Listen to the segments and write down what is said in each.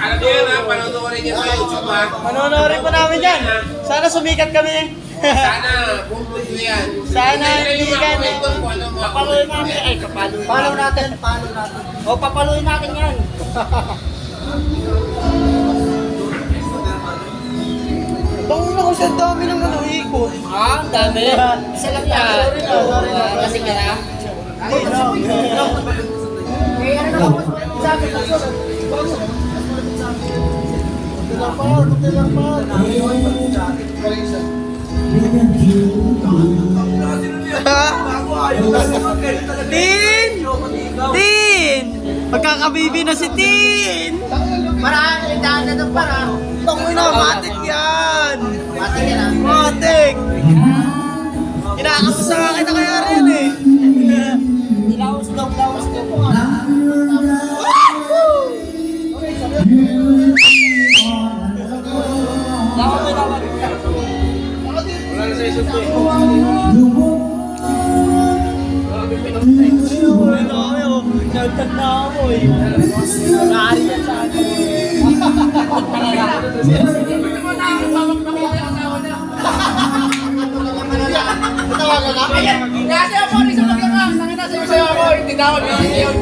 Alam niyo yan ha, panonorin niyo sa YouTube ha. Panonorin po namin yan. Sana sumikat kami. Sana, bumbuin niyo yan. Sana hindi ka na. Papaluin namin. Ay, papaluin. Follow natin. O, papaluin natin yan. Bangin ako sa dami ng ano, ikot. Ah, ang dami. Isa lang yan. Sorry na. Kasi ka na. Hey, no. Eh, ano na ako? Sa akin, Tin! Tin! Magkakabibi na si Tin! Marami, daan na doon para. Tangin na, matik yan! Matik yan ah. Matik! Kinakamusta nga kita kaya rin eh. Ilawas daw po. Nagtag na ako eh. Naari yan sa akin. Tawagan na? Kasi ako rin sa pagkakang. Nanginasa yung sayo ako. Hindi na ako nililiw.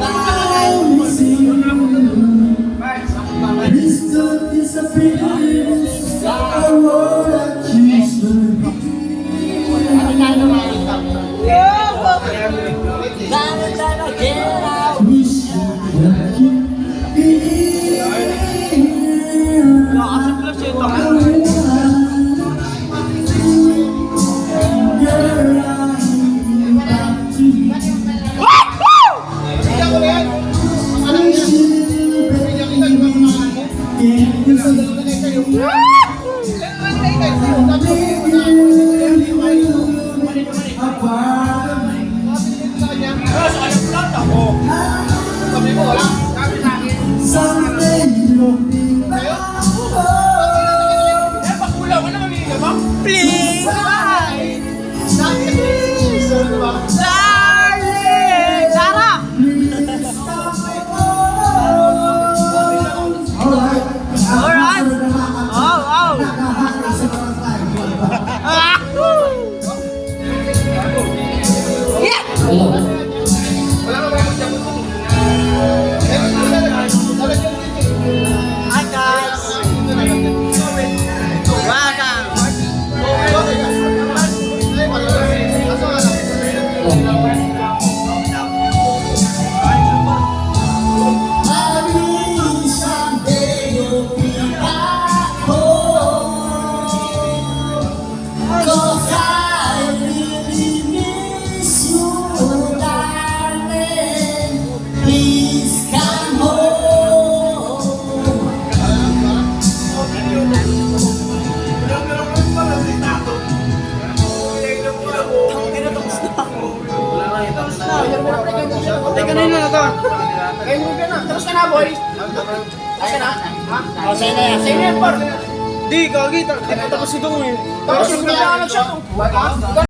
Please! Darling! Sarah! Alright! Oh, wow! Yeah! Hi guys! Welcome! Teka na yun na to. Kayo mo na. Tapos ka na, boy. Tapos ka na. Ha? O, sa'yo na yan. Sa'yo na yan, par. Di, kagi. Tapos si Dong eh. Tapos yung pinaka-shot.